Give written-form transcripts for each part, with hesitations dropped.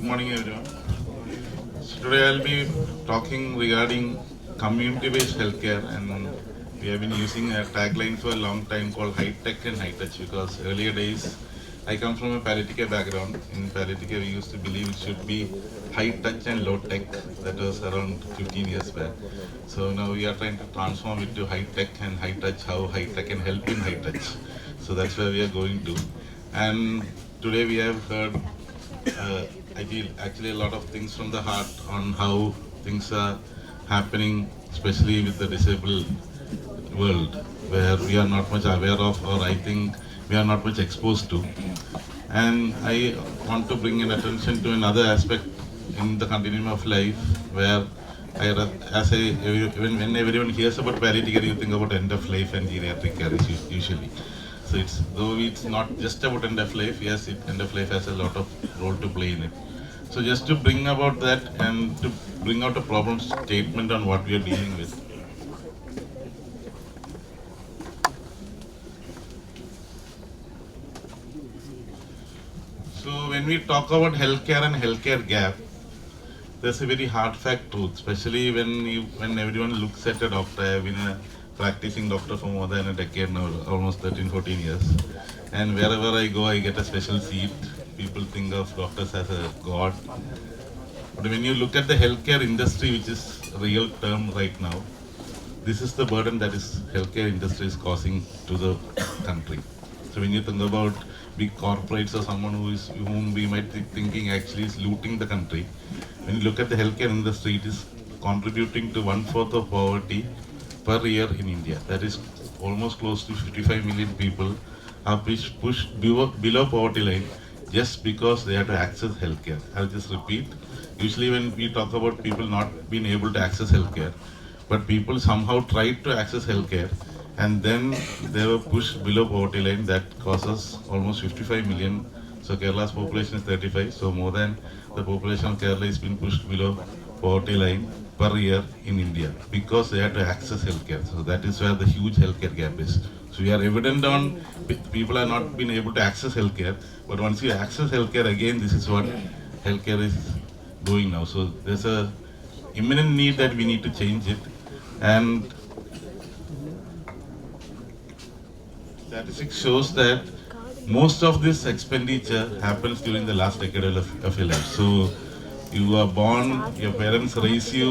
Good morning, everyone. So today I'll be talking regarding community-based healthcare, and we have been using a tagline for a long time called high tech and high touch, because earlier days I come from a palliative care background. In palliative care, we used to believe it should be high touch and low tech. That was around 15 years back. So now we are trying to transform it to high tech and high touch. How high tech can help in high touch. So that's where we are going to. And today we have heard I feel actually a lot of things from the heart on how things are happening, especially with the disabled world, where we are not much aware of, or I think we are not much exposed to. And I want to bring in attention to another aspect in the continuum of life, where as I, when everyone hears about palliative care, you think about end of life and geriatric care usually. So it's though it's not just about end of life. Yes, end of life has a lot of role to play in it. So just to bring about that and to bring out a problem statement on what we are dealing with. So when we talk about healthcare and healthcare gap, there's a very hard fact truth, especially when everyone looks at a doctor. I've been a practicing doctor for more than a decade now, almost 13, 14 years. And wherever I go, I get a special seat. People think of doctors as a god. But when you look at the healthcare industry, which is a real term right now, this is the burden that is healthcare industry is causing to the country. So when you think about big corporates or someone whom we might be thinking actually is looting the country, when you look at the healthcare industry, it is contributing to 1/4 of poverty per year in India. That is almost close to 55 million people are pushed below poverty line just because they have to access healthcare. I'll just repeat. Usually when we talk about people not being able to access healthcare, but people somehow tried to access healthcare and then they were pushed below poverty line, that causes almost 55 million. So Kerala's population is 35, so more than the population of Kerala is being pushed below poverty line per year in India because they have to access healthcare. So that is where the huge healthcare gap is. So we are evident on people are not being able to access healthcare, but once you access healthcare again, this is what healthcare is doing now. So there's a imminent need that we need to change it. And statistics shows that most of this expenditure happens during the last decade of your life. So you are born, your parents raise you,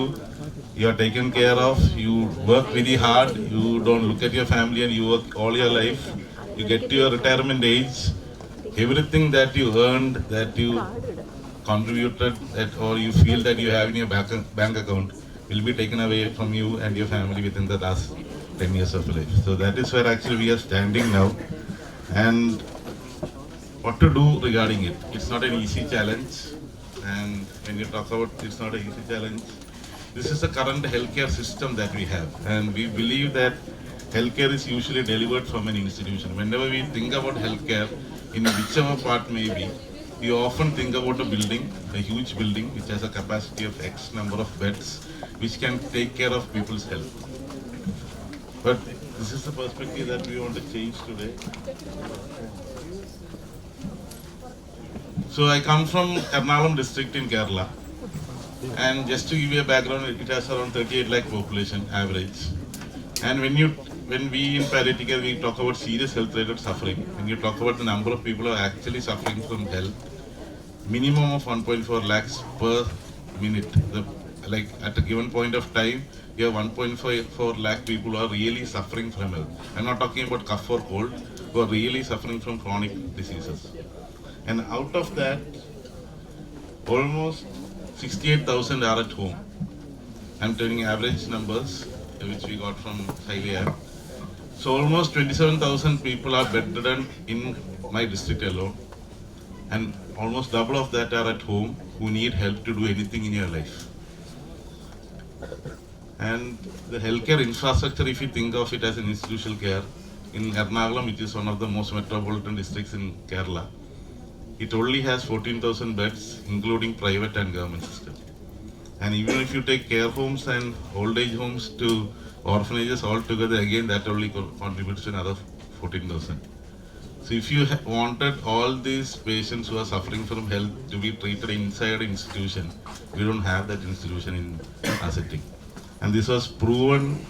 you are taken care of, you work very hard, you don't look at your family and you work all your life, you get to your retirement age, everything that you earned, that you contributed, that or you feel that you have in your bank account will be taken away from you and your family within the last 10 years of life. So that is where actually we are standing now. And what to do regarding it? It's not an easy challenge. And when you talk about it's not an easy challenge, this is the current healthcare system that we have. And we believe that healthcare is usually delivered from an institution. Whenever we think about healthcare, in whichever part may be, we often think about a building, a huge building which has a capacity of X number of beds, which can take care of people's health. But this is the perspective that we want to change today. So I come from Ernakulam district in Kerala, and just to give you a background, it has around 38 lakh population average. And when we in palliative care we talk about serious health-related suffering, when you talk about the number of people who are actually suffering from health, minimum of 1.4 lakhs per minute. Like at a given point of time, you have 1.4 lakh people who are really suffering from health. I'm not talking about cough or cold, who are really suffering from chronic diseases. And out of that, almost 68,000 are at home. I'm telling average numbers, which we got from Highway. So almost 27,000 people are bedridden in my district alone. And almost double of that are at home who need help to do anything in your life. And the healthcare infrastructure, if you think of it as an institutional care, in Ernakulam, which is one of the most metropolitan districts in Kerala, it only has 14,000 beds, including private and government system. And even if you take care homes and old age homes to orphanages all together, again that only contributes to another 14,000. So if you wanted all these patients who are suffering from health to be treated inside an institution, we don't have that institution in our setting. And this was proven.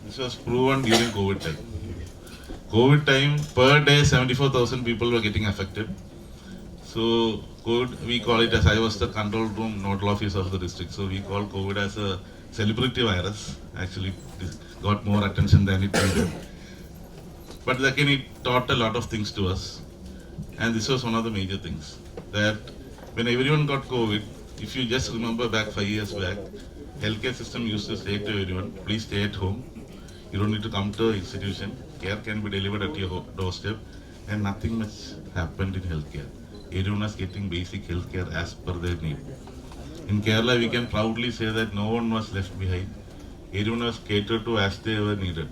This was proven during COVID time. COVID time, per day, 74,000 people were getting affected. So COVID, we call it as, I was the control room nodal office of the district. So we call COVID as a celebrity virus. Actually, it got more attention than it needed. But again, it taught a lot of things to us. And this was one of the major things. That when everyone got COVID, if you just remember back 5 years back, healthcare system used to say to everyone, please stay at home. You don't need to come to institution. Care can be delivered at your doorstep. And nothing much happened in healthcare. Everyone was getting basic healthcare as per their need. In Kerala, we can proudly say that no one was left behind. Everyone was catered to as they were needed.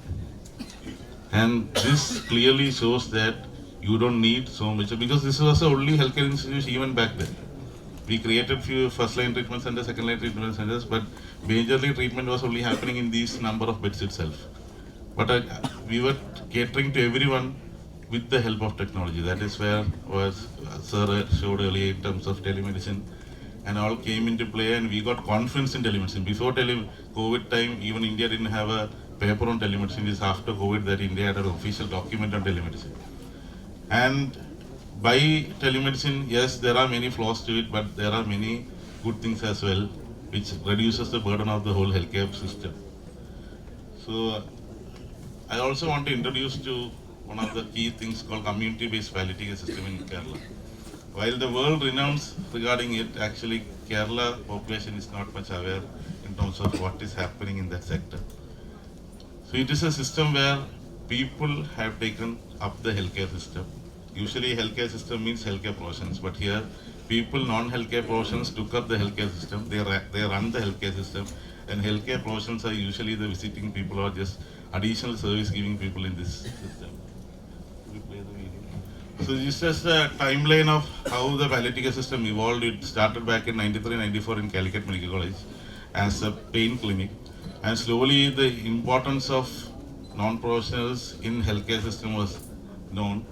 And this clearly shows that you don't need so much, because this was the only healthcare institution even back then. We created few first line treatment centers, second line treatment centers, but majorly treatment was only happening in these number of beds itself. But we were catering to everyone with the help of technology. That is where was Sir showed earlier in terms of telemedicine, and all came into play, and we got confidence in telemedicine. Before COVID time, even India didn't have a paper on telemedicine. It's after COVID that India had an official document on telemedicine. And by telemedicine, yes, there are many flaws to it, but there are many good things as well, which reduces the burden of the whole healthcare system. So I also want to introduce to one of the key things called community-based palliative care system in Kerala. While the world renounces regarding it, actually Kerala population is not much aware in terms of what is happening in that sector. So it is a system where people have taken up the healthcare system. Usually healthcare system means healthcare professions, but here people non-healthcare professions took up the healthcare system. They run the healthcare system, and healthcare professions are usually the visiting people or just additional service giving people in this system. So this is just a timeline of how the palliative care system evolved. It started back in 93-94 in Calicut Medical College as a pain clinic, and slowly the importance of non-professionals in healthcare system was known,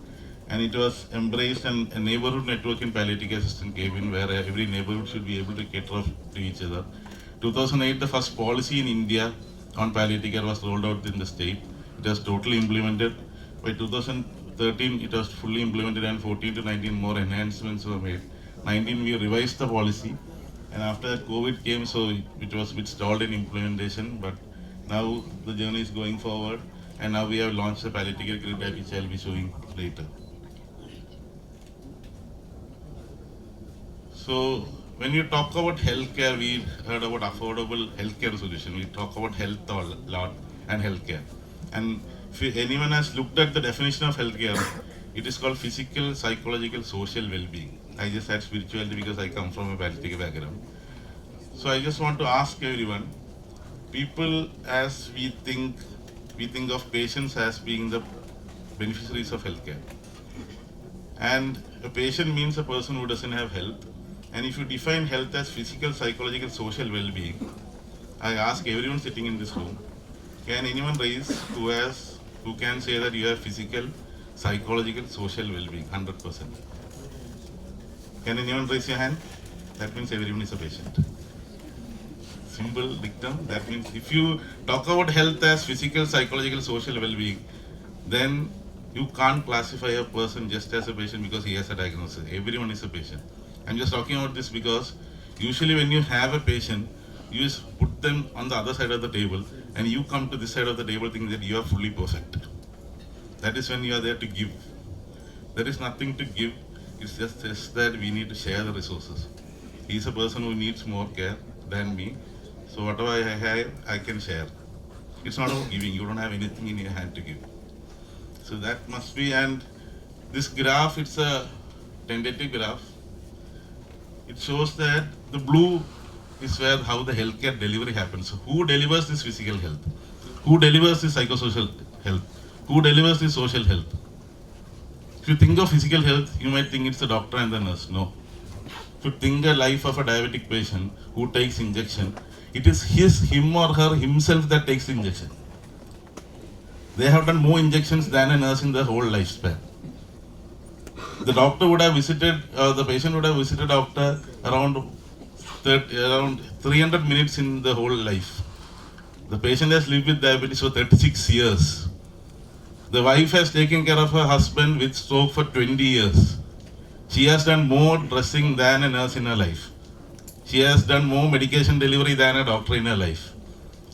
and it was embraced, and a neighborhood network in palliative care system came in, where every neighborhood should be able to cater to each other. 2008, the first policy in India on palliative care was rolled out in the state. It was totally implemented. By 2013, it was fully implemented, and 14 to 19 more enhancements were made. 19, we revised the policy, and after that COVID came, so it was a bit stalled in implementation, but now the journey is going forward, and now we have launched the palliative care grid app, which I will be showing later. So when you talk about healthcare, we heard about affordable healthcare solution. We talk about health a lot and healthcare. And if anyone has looked at the definition of healthcare, it is called physical, psychological, social well-being. I just had spirituality because I come from a palliative background. So I just want to ask everyone, people, as we think of patients as being the beneficiaries of healthcare. And a patient means a person who doesn't have health. And if you define health as physical, psychological, social well-being, I ask everyone sitting in this room, can anyone raise who can say that you have physical, psychological, social well-being, 100%? Can anyone raise your hand? That means everyone is a patient. Simple dictum. That means if you talk about health as physical, psychological, social well-being, then you can't classify a person just as a patient because he has a diagnosis. Everyone is a patient. I'm just talking about this because usually when you have a patient, you just put them on the other side of the table, and you come to this side of the table thinking that you are fully perfect. That is when you are there to give. There is nothing to give. It's just that we need to share the resources. He's a person who needs more care than me. So whatever I have, I can share. It's not about giving. You don't have anything in your hand to give. So that must be, and this graph, it's a tentative graph. It shows that the blue is where how the healthcare delivery happens. So who delivers this physical health? Who delivers this psychosocial health? Who delivers this social health? If you think of physical health, you might think it's the doctor and the nurse. No. If you think the life of a diabetic patient who takes injection, it is him or her himself that takes the injection. They have done more injections than a nurse in their whole lifespan. The doctor would have visited, the patient would have visited doctor around 300 minutes in the whole life. The patient has lived with diabetes for 36 years. The wife has taken care of her husband with stroke for 20 years. She has done more dressing than a nurse in her life. She has done more medication delivery than a doctor in her life.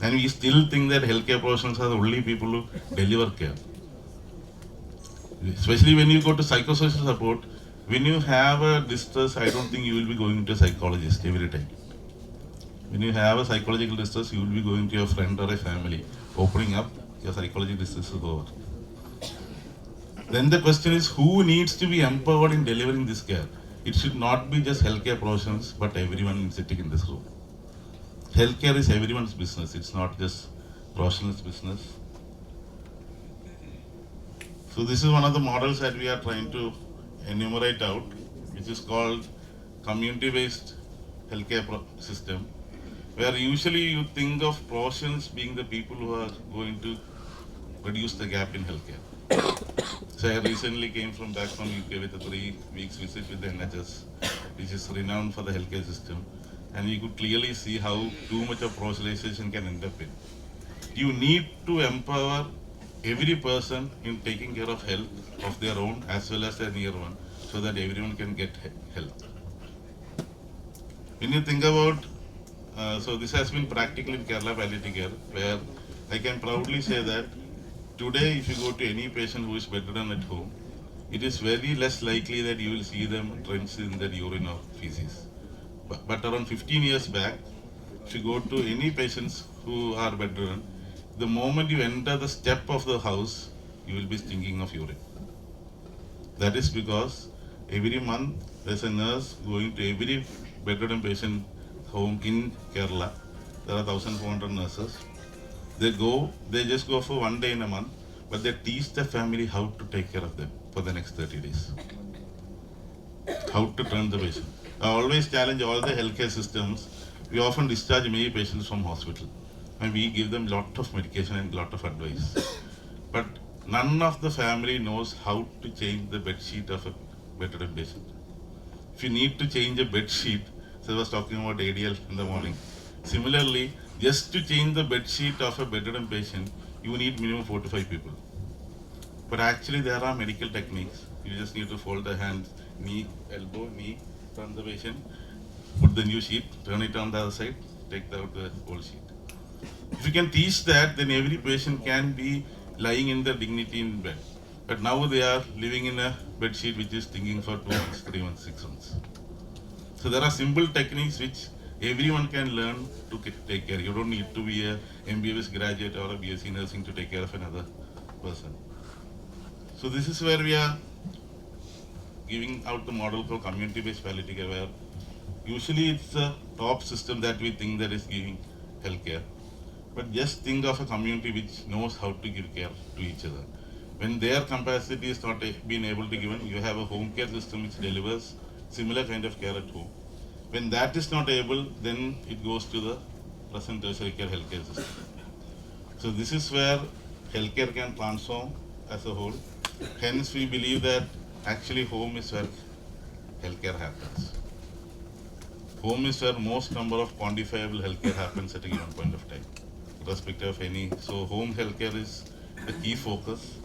And we still think that healthcare professionals are the only people who deliver care. Especially when you go to psychosocial support, when you have a distress, I don't think you will be going to a psychologist every time. When you have a psychological distress, you will be going to your friend or a family, opening up, your psychological distress is over. Then the question is, who needs to be empowered in delivering this care? It should not be just healthcare professionals, but everyone sitting in this room. Healthcare is everyone's business. It's not just professionals' business. So this is one of the models that we are trying to enumerate out, which is called community-based healthcare system, where usually you think of professions being the people who are going to reduce the gap in healthcare. So I recently came back from UK with a 3 weeks visit with the NHS, which is renowned for the healthcare system, and you could clearly see how too much of professionalization can end up in. You need to empower every person in taking care of health of their own as well as their near one, so that everyone can get health. When you think about, so this has been practical in Kerala Palliative Care, where I can proudly say that today if you go to any patient who is bedridden at home, it is very less likely that you will see them drenched in their urine or feces. But around 15 years back, if you go to any patients who are bedridden, the moment you enter the step of the house, you will be stinking of urine. That is because every month there's a nurse going to every bedridden patient home in Kerala. There are 1,400 nurses. They just go for 1 day in a month, but they teach the family how to take care of them for the next 30 days. How to turn the patient. I always challenge all the healthcare systems. We often discharge many patients from hospital, and we give them lot of medication and lot of advice. But none of the family knows how to change the bed sheet of a bedridden patient. If you need to change a bed sheet, so I was talking about ADL in the morning. Similarly, just to change the bed sheet of a bedridden patient, you need minimum 4 to 5 people. But actually there are medical techniques. You just need to fold the hands, knee, elbow, knee, turn the patient, put the new sheet, turn it on the other side, take out the old sheet. If you can teach that, then every patient can be lying in their dignity in bed. But now they are living in a bed sheet which is stinking for 2 months, 3 months, 6 months. So there are simple techniques which everyone can learn to take care. You don't need to be a MBBS graduate or a BSc nursing to take care of another person. So this is where we are giving out the model for community-based palliative care, where usually it's a top system that we think that is giving healthcare. But just think of a community which knows how to give care to each other. When their capacity is not being able to give, you have a home care system which delivers similar kind of care at home. When that is not able, then it goes to the present tertiary care healthcare system. So this is where healthcare can transform as a whole. Hence, we believe that actually home is where healthcare happens. Home is where most number of quantifiable healthcare happens at a given point of time, irrespective of any. So home healthcare is the key focus.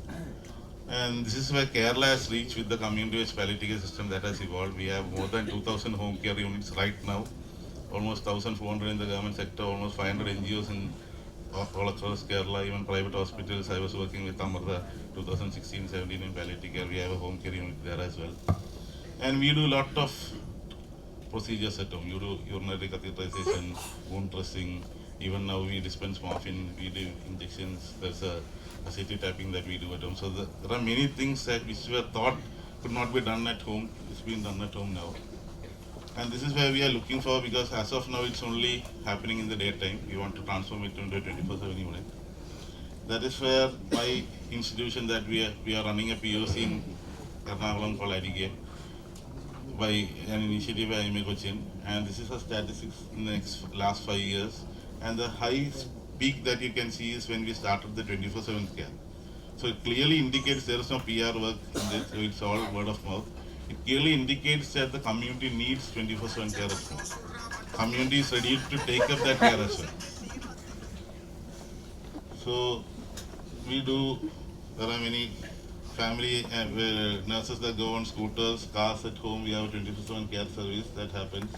And this is where Kerala has reached with the community-based palliative care system that has evolved. We have more than 2,000 home care units right now, almost 1,400 in the government sector, almost 500 NGOs in all across Kerala, even private hospitals. I was working with Amartha 2016-17 in palliative care. We have a home care unit there as well. And we do a lot of procedures at home. You do urinary catheterization, wound dressing. Even now we dispense morphine, we do injections. There's a acid tapping that we do at home. So there are many things that which were thought could not be done at home. It's been done at home now. And this is where we are looking for, because as of now it's only happening in the daytime. We want to transform it into a 24/7 unit. That is where my institution that we are running a POC in Ernakulam called IDGA by an initiative by IMA Cochin, and this is a statistics in the last 5 years. And the high peak that you can see is when we started the 24/7 care. So it clearly indicates there is no PR work in this, so it's all word of mouth. It clearly indicates that the community needs 24/7 care as well. Community is ready to take up that care as well. So we do, there are many family nurses that go on scooters, cars at home. We have a 24/7 care service that happens.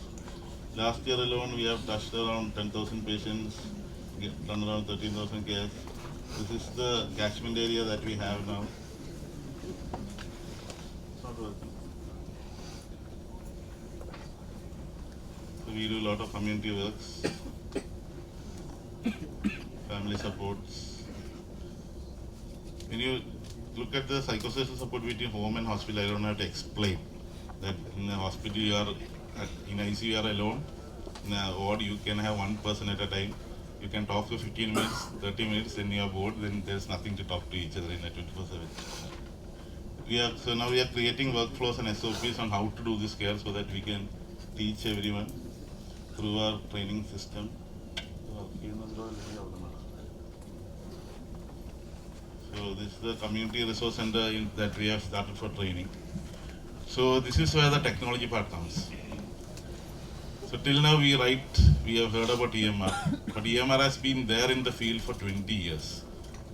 Last year alone, we have touched around 10,000 patients, done around 13,000 cares. This is the catchment area that we have now. It's not working. So we do a lot of community works, family supports. When you look at the psychosocial support between home and hospital, I don't have to explain that in a hospital you are in ICU you are alone. In a ward you can have one person at a time. You can talk for 15 minutes, 30 minutes, then you are bored, then there's nothing to talk to each other in a 24/7. So now we are creating workflows and SOPs on how to do this care so that we can teach everyone through our training system. So this is the community resource center that we have started for training. So this is where the technology part comes. So till now we have heard about EMR, but EMR has been there in the field for 20 years.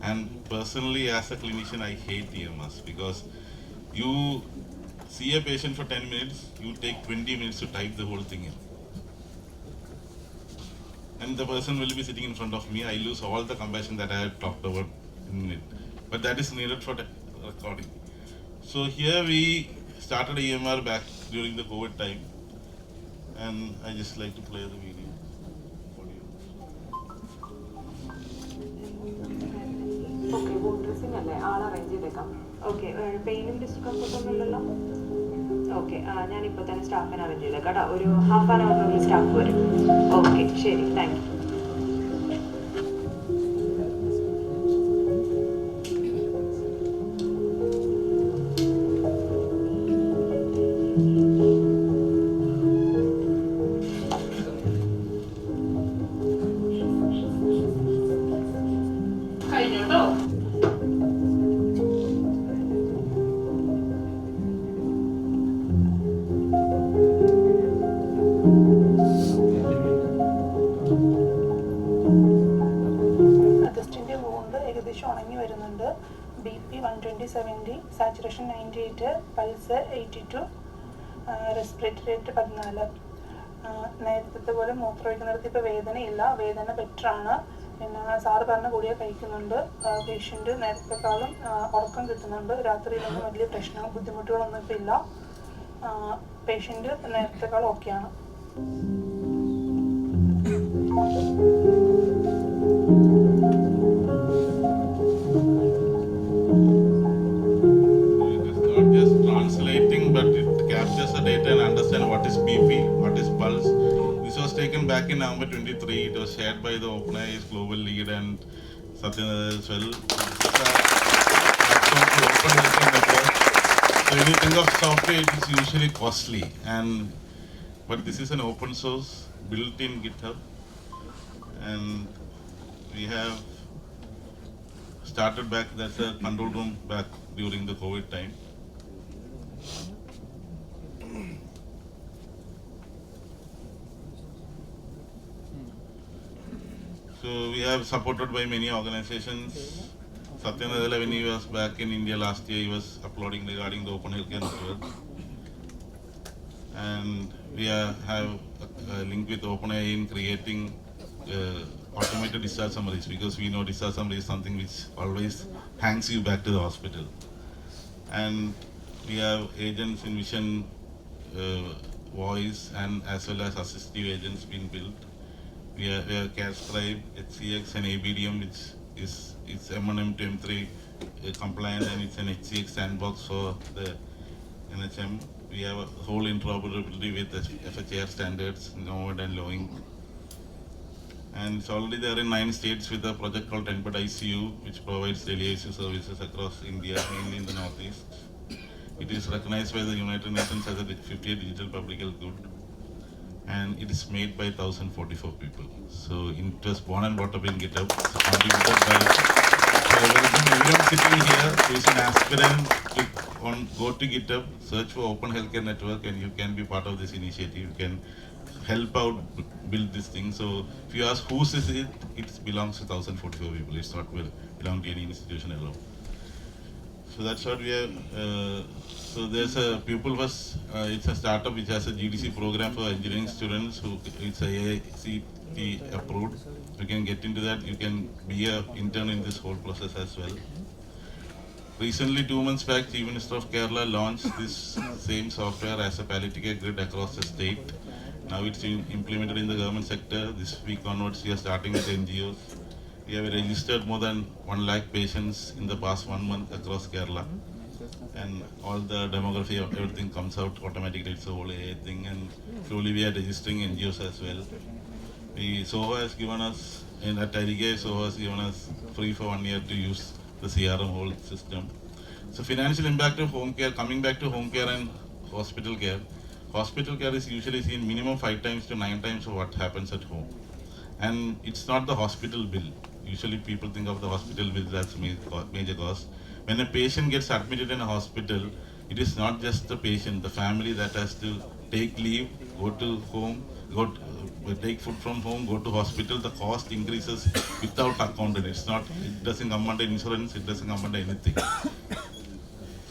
And personally as a clinician, I hate EMRs because you see a patient for 10 minutes, you take 20 minutes to type the whole thing in. And the person will be sitting in front of me, I lose all the compassion that I had talked about in it. But that is needed for the recording. So here we started EMR back during the COVID time. And I just like to play the video. Okay, wound dressing അല്ലേ ആൾ arrange ചെയ്തേക്കാം. Okay, പെയിനും discomfort ഒന്നുമില്ലല്ലോ. Okay, ഞാനിപ്പോൾ തന്നെ സ്റ്റാഫിനെ arrange ചെയ്തേക്കാം കേട്ടോ. ഒരു half an അവറിനുള്ളിൽ staff വരും. ഓക്കെ, ശരി, thank you. BP 120/70, saturation 98, pulse 82, respiratory rate 14. നേരത്തെ പോലെ മൂത്രമൊഴിക്കുന്നിടത്ത് ഇപ്പോൾ വേദനയില്ല, വേദന ബെറ്ററാണ്. പിന്നെ സാറ് പറഞ്ഞ ഗുളിക കഴിക്കുന്നുണ്ട്. പേഷ്യൻ്റ് നേരത്തെക്കാളും ഉറക്കം കിട്ടുന്നുണ്ട്. രാത്രിയിലൊന്നും വലിയ പ്രശ്നമോ ബുദ്ധിമുട്ടുകളൊന്നും ഇപ്പോൾ ഇല്ല. പേഷ്യൻ്റ് നേരത്തെക്കാളും ഓക്കെയാണ്. But it captures the data and understand what is BP, what is pulse. This was taken back in November 23. It was shared by the OpenAI's global lead and Satyan as well. So when you think of software, it is usually costly, but this is an open source built in GitHub, and we have started back. That's a control room back during the COVID time. So we have supported by many organizations. Satyan, when he was back in India last year, he was uploading regarding the Open Healthcare Network. And we have a link with OpenAI in creating automated discharge summaries, because we know discharge summary is something which always hangs you back to the hospital. And we have agents in Vision voice and as well as assistive agents being built. We have CareScribe, HCX and ABDM, which is M1M to M3 compliant, and it's an HCX sandbox for the NHM. We have a whole interoperability with FHIR standards, NOVAD and LOINC. And it's already there in 9 states with a project called 10-bed ICU, which provides daily ICU services across India, mainly in the Northeast. It is recognized by the United Nations as a 50th digital public health good. And it is made by 1,044 people. So it was born and brought up in GitHub. It's contributed by So everyone sitting here who is an aspirant, go to GitHub, search for Open Healthcare Network, and you can be part of this initiative. You can help out build this thing. So if you ask whose is it, it belongs to 1,044 people. It's not belong to any institution alone. So that's what we have. So there's a pupil was. It's a startup which has a GDC program for engineering students. Who it's a AICT approved. You can get into that. You can be a intern in this whole process as well. Recently, 2 months back, Chief Minister of Kerala launched this same software as a palliative care grid across the state. Now it's implemented in the government sector. This week onwards, we are starting with NGOs. We have registered more than 1 lakh patients in the past 1 month across Kerala. And all the demography of everything comes out automatically. It's a whole AI thing. And slowly we are registering NGOs as well. SOHO has given us, at Tarige, SOHO has given us free for 1 year to use the CRM whole system. So financial impact of home care, coming back to home care and hospital care. Hospital care is usually seen minimum 5 times to 9 times of what happens at home. And it's not the hospital bill. Usually people think of the hospital bill as major cost. When a patient gets admitted in a hospital, it is not just the patient, the family that has to take leave, go to home, take food from home, go to hospital. The cost increases without accounted. It doesn't come under insurance, it doesn't come under anything.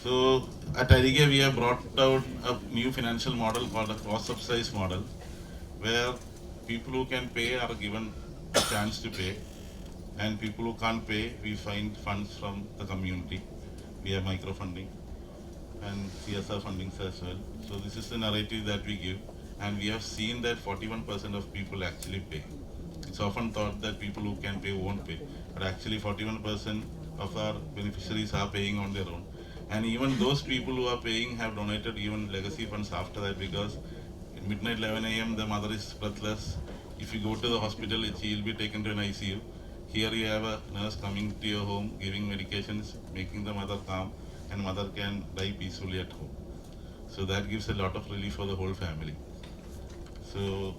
So at Tarige, we have brought out a new financial model called a cross-subsidize model, where people who can pay are given a chance to pay, and people who can't pay, we find funds from the community. We have microfunding and CSR fundings as well. So this is the narrative that we give, and we have seen that 41% of people actually pay. It's often thought that people who can pay won't pay, but actually 41% of our beneficiaries are paying on their own. And even those people who are paying have donated even legacy funds after that, because at midnight 11 a.m. the mother is breathless. If you go to the hospital, she will be taken to an ICU. Here you have a nurse coming to your home, giving medications, making the mother calm, and mother can die peacefully at home. So that gives a lot of relief for the whole family. So,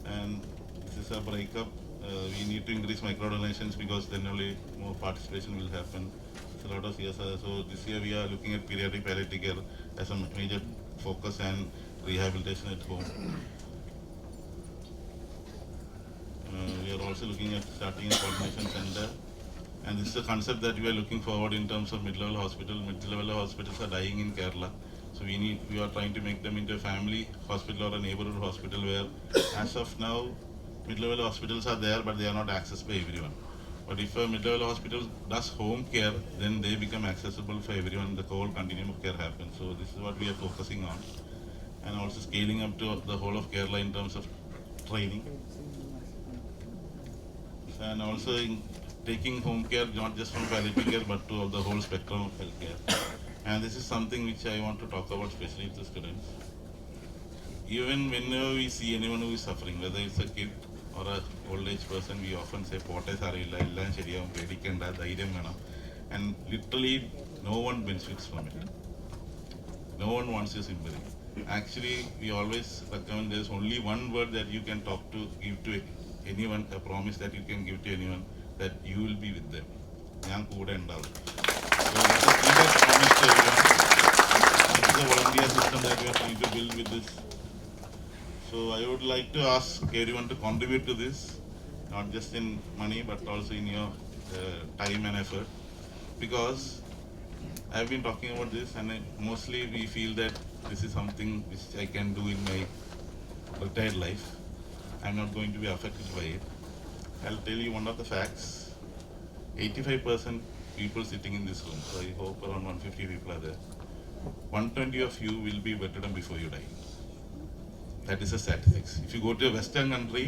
and this is a breakup. We need to increase micro donations because then only more participation will happen. It's a lot of CSR. So this year we are looking at pediatric palliative care as a major focus and rehabilitation at home. We are also looking at starting a coordination center, and this is a concept that we are looking forward in terms of mid-level hospital. Mid-level hospitals are dying in Kerala, so we are trying to make them into a family hospital or a neighborhood hospital, where as of now mid-level hospitals are there, but they are not accessed by everyone. But if a mid-level hospital does home care, then they become accessible for everyone. The whole continuum of care happens. So this is what we are focusing on, and also scaling up to the whole of Kerala in terms of training. And also taking home care not just from palliative care but to the whole spectrum of healthcare. And this is something which I want to talk about, especially to students. Even whenever we see anyone who is suffering, whether it's a kid or an old age person, we often say, "Pote sarilla, illan sheriyavum, pedikenda, dhairyam venam." And literally, no one benefits from it. No one wants your sympathy. Actually, we always recommend there's only one word that you can give to anyone, a promise that you can give to anyone, that you will be with them. ഞാൻ കൂടെ ഉണ്ടാവും. So let us give that promise to everyone. This is a volunteer system that we are trying to build with this. So I would like to ask everyone to contribute to this, not just in money but also in your time and effort, because I have been talking about this, and mostly we feel that this is something which I can do in my retired life. I'm not going to be affected by it. I'll tell you one of the facts. 85% people sitting in this room, so I hope around 150 people are there. 120 of you will be bedridden before you die. That is a statistics. If you go to a Western country,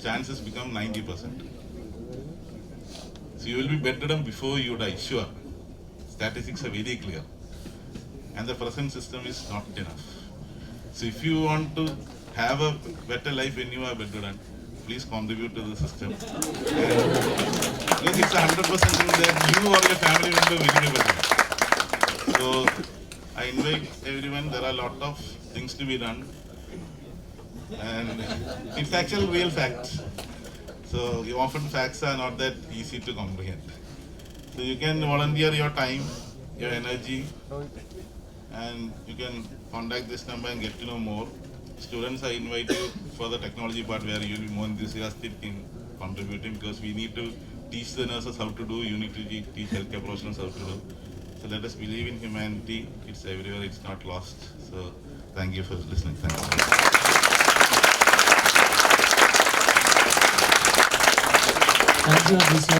chances become 90%. So you will be bedridden before you die, sure. Statistics are very clear. And the present system is not enough. So if you want to have a better life when you are bedridden, please contribute to the system. And because it's 100% thing that you or your family member will be bedridden. So I invite everyone, there are a lot of things to be done. And it's actual real facts. So often facts are not that easy to comprehend. So you can volunteer your time, your energy, and you can contact this number and get to know more. Students, I invite you for the technology part where you will be more enthusiastic in contributing, because we need to teach the nurses how to do, you need to teach healthcare professionals how to do. So let us believe in humanity. It's everywhere, it's not lost. So thank you for listening. Thank you. Thank you, Abhi sir.